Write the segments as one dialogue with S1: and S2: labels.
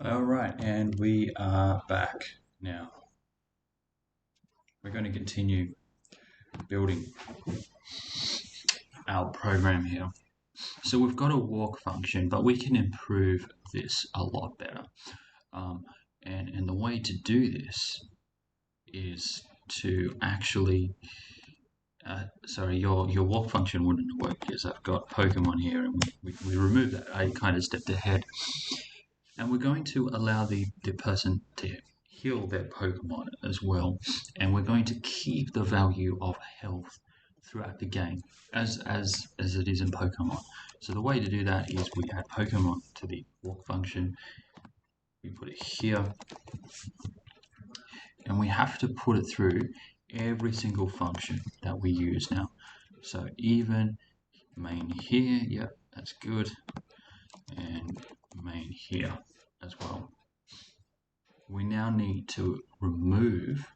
S1: All right, and we are back now. We're going to continue building our program here. So we've got a walk function, but we can improve this a lot better. And the way to do this is to actually, sorry, your walk function wouldn't work because I've got Pokemon here, and we remove that. I kind of stepped ahead. And we're going to allow the person to heal their Pokemon as well. And we're going to keep the value of health throughout the game as it is in Pokemon. So the way to do that is we add Pokemon to the walk function. We put it here. And we have to put it through every single function that we use now. So even main here, yep, that's good. And main here as well. We now need to remove,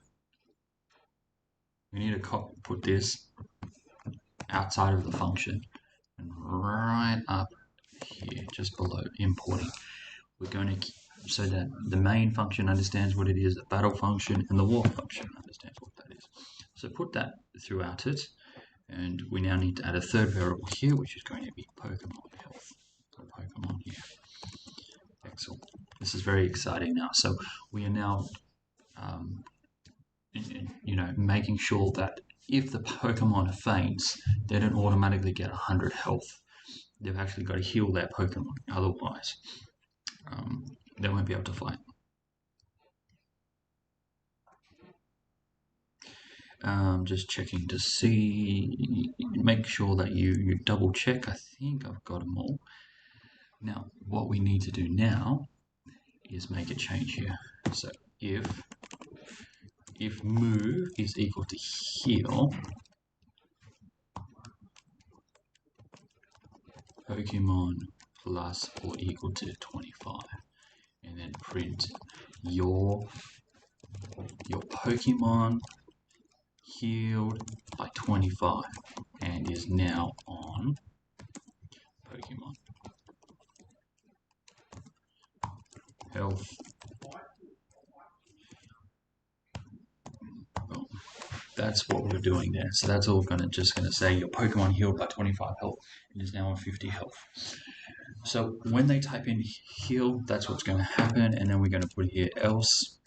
S1: we need to put this outside of the function and right up here, just below importing. We're going to, so that the main function understands what it is, the battle function and the walk function understands what that is. So put that throughout it, and we now need to add a third variable here, which is going to be Pokemon health. So Pokemon here. Excellent. This is very exciting now. So we are now making sure that if the Pokemon faints, they don't automatically get 100 health. They've actually got to heal their Pokemon. Otherwise, they won't be able to fight. Just checking to see, make sure that you double check. I think I've got them all. Now, what we need to do now is make a change here. So if move is equal to heal, Pokemon plus or equal to 25, and then print your Pokemon healed by 25 and is now on Pokemon health. Well, that's what we're doing there. So that's all just gonna say your Pokemon healed by 25 health and is now on 50 health. So when they type in heal, that's what's going to happen, and then we're going to put here else.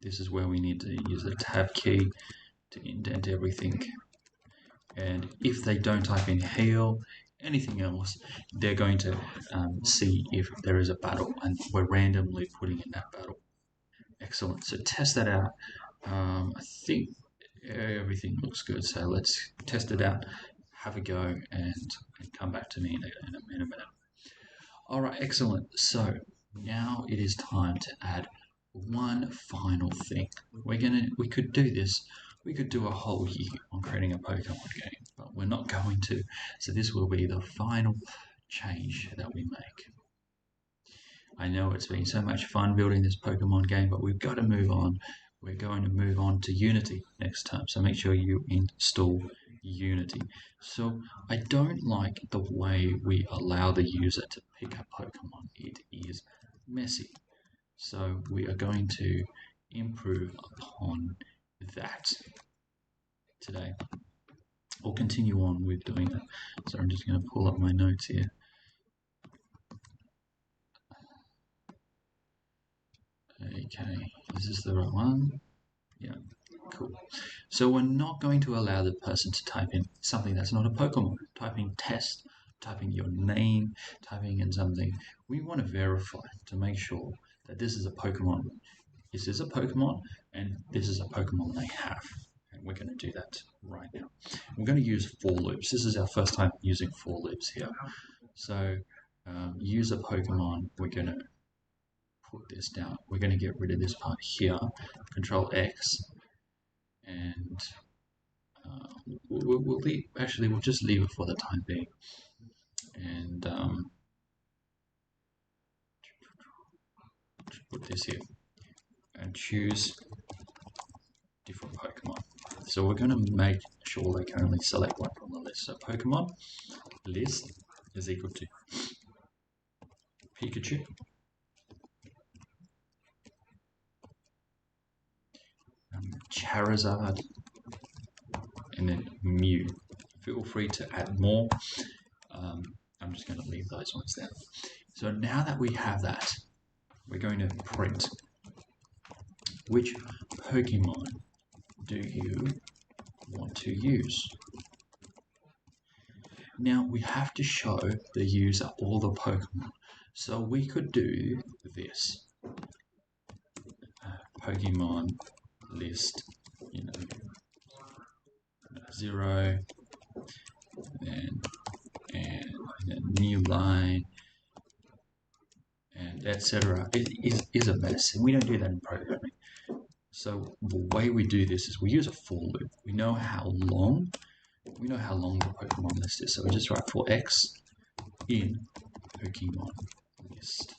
S1: This is where we need to use the tab key to indent everything. And if they don't type in heal, anything else, they're going to see if there is a battle, and we're randomly putting in that battle. Excellent. So test that out. I think everything looks good. So let's test it out, have a go, and come back to me in a minute. All right, excellent. So now it is time to add one final thing. We could do this. We could do a whole year on creating a Pokemon game, but we're not going to. So this will be the final change that we make. I know it's been so much fun building this Pokemon game, but we've got to move on. We're going to move on to Unity next time. So make sure you install Unity. So I don't like the way we allow the user to pick a Pokemon. It is messy. So we are going to improve upon that today. We'll continue on with doing that. So I'm just going to pull up my notes here. Okay, is this the right one? Yeah, cool. So we're not going to allow the person to type in something that's not a Pokemon. Typing test, typing your name, typing in something. We want to verify to make sure that this is a Pokemon. This is a Pokemon, and this is a Pokemon they have. And we're going to do that right now. We're going to use for loops. This is our first time using for loops here. So use a Pokemon, we're going to put this down. We're going to get rid of this part here, Control X, and we'll leave. Actually, we'll just leave it for the time being, and put this here, and choose different Pokemon. So we're going to make sure they can only select one from the list. So Pokemon list is equal to Pikachu. Charizard, and then Mew. Feel free to add more. I'm just going to leave those ones there. So now that we have that, we're going to print which Pokemon do you want to use. Now we have to show the user all the Pokemon. So we could do this. Pokemon list, 0, and then new line, and etc. It is a mess, and we don't do that in programming. So the way we do this is we use a for loop. We know how long the Pokemon list is. So we just write for x in Pokemon list.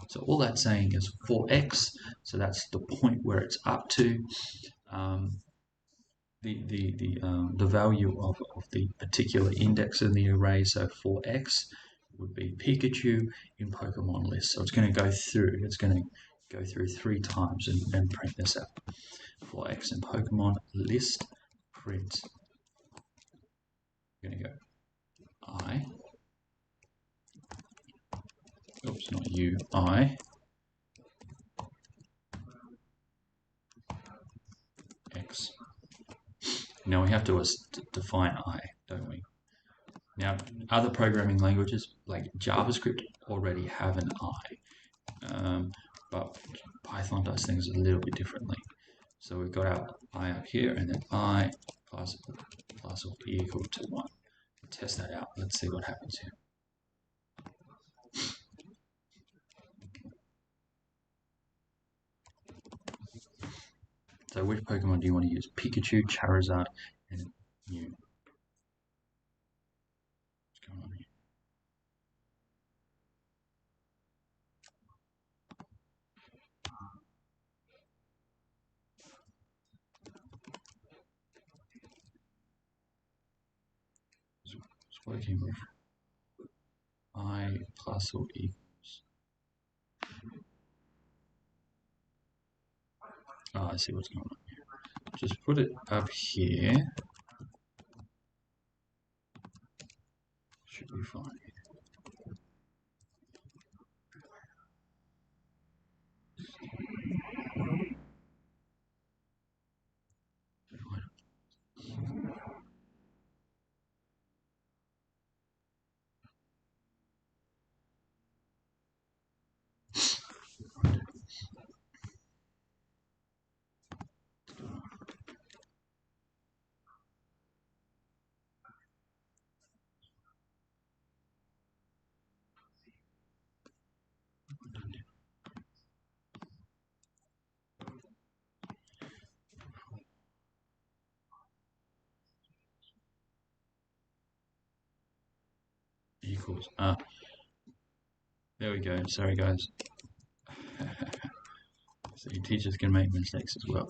S1: So all that's saying is for x. So that's the point where it's up to. The value of the particular index in the array. So for x would be Pikachu in Pokemon list. So it's going to go through. It's going to go through 3 times and print this out. For x in Pokemon list print. I'm going to go I. Oops, not U. I. X. Now we have to define I, don't we? Now, other programming languages like JavaScript already have an I, but Python does things a little bit differently. So we've got our I up here, and then I plus or equal to 1. Test that out. Let's see what happens here. So which Pokemon do you want to use? Pikachu, Charizard, and Mew. What's going on here? It's working with I plus or equals. Oh, I see what's going on here. Just put it up here. Should be fine. Equals. There we go. Sorry, guys. So teachers can make mistakes as well.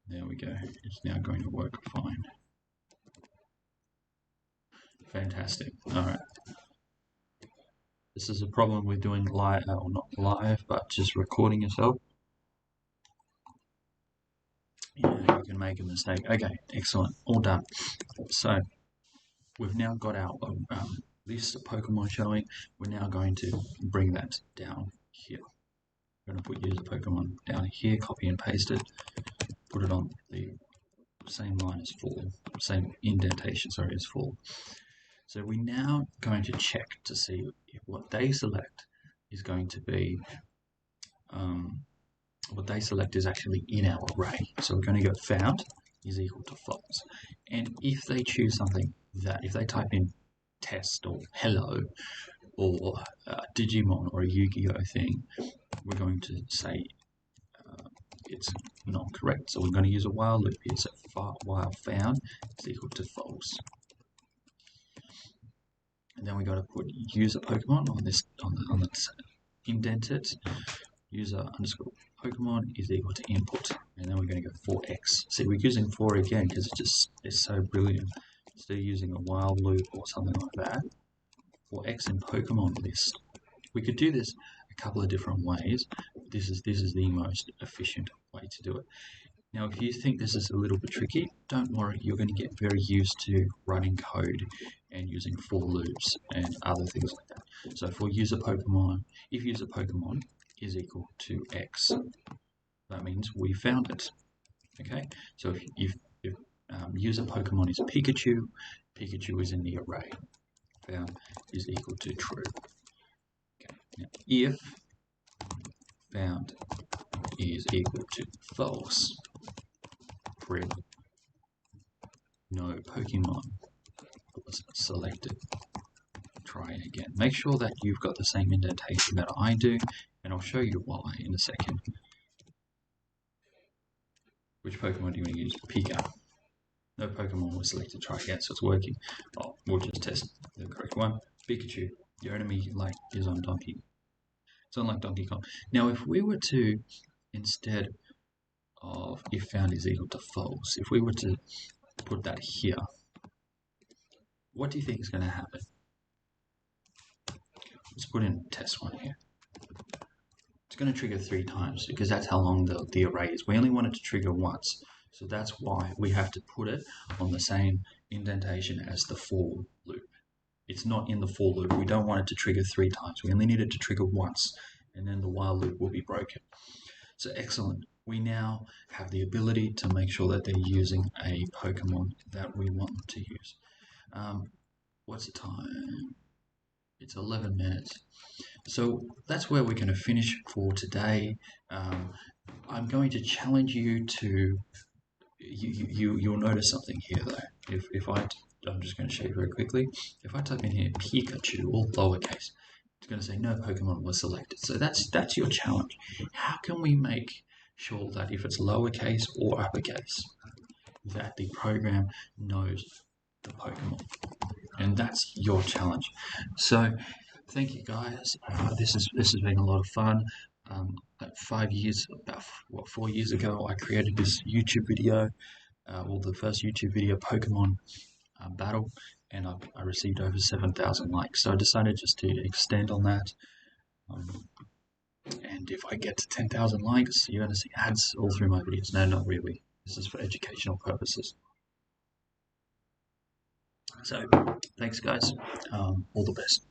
S1: There we go. It's now going to work fine. Fantastic. All right. This is a problem with doing live, or not live, but just recording yourself. Yeah, you can make a mistake. Okay, excellent. All done. So we've now got our list of Pokemon showing. We're now going to bring that down here. We're going to put user Pokemon down here, copy and paste it, put it on the same line as full, same indentation, sorry, as full. So we're now going to check to see if what they select is going to be, what they select is actually in our array. So we're going to go found is equal to false. And if they choose something that, if they type in test or hello or Digimon or a Yu-Gi-Oh thing, we're going to say it's not correct. So we're going to use a while loop here. So while found is equal to false. And then we got to put user Pokemon on this on the indented user underscore Pokemon is equal to input, and then we're going to go for x. See, we're using for again because it's so brilliant. Instead of using a while loop or something like that, for x in Pokemon list. We could do this a couple of different ways. This is the most efficient way to do it. Now, if you think this is a little bit tricky, don't worry, you're going to get very used to writing code and using for loops and other things like that. So for user Pokemon, if user Pokemon is equal to X, that means we found it. Okay, so if user Pokemon is Pikachu, Pikachu is in the array. Found is equal to true. Okay, now if found is equal to false, print no Pokemon was selected. Try it again. Make sure that you've got the same indentation that I do, and I'll show you why in a second. Which Pokemon do you want to use? Pika. No Pokemon was selected. Try again, so it's working. Oh, we'll just test the correct one. Pikachu. Your enemy is on Donkey. It's unlike Donkey Kong. Now, if we were to, instead of if found is equal to false, if we were to put that here, what do you think is going to happen? Let's put in test one here. It's going to trigger 3 times because that's how long the array is. We only want it to trigger once. So that's why we have to put it on the same indentation as the for loop. It's not in the for loop. We don't want it to trigger 3 times. We only need it to trigger once, and then the while loop will be broken. So excellent. We now have the ability to make sure that they're using a Pokemon that we want them to use. What's the time? It's 11 minutes. So that's where we're going to finish for today. I'm going to challenge you to, you'll notice something here though. I'm just going to show you very quickly. If I type in here Pikachu, all lowercase, it's going to say no Pokemon was selected. So that's your challenge. How can we make sure that if it's lowercase or uppercase, that the program knows the Pokemon? And that's your challenge. So thank you guys. This has been a lot of fun. 4 years ago, I created this YouTube video, the first YouTube video, Pokemon battle, and I received over 7,000 likes. So I decided just to extend on that. And if I get to 10,000 likes, you're going to see ads all through my videos. No, not really. This is for educational purposes. So, thanks guys. All the best.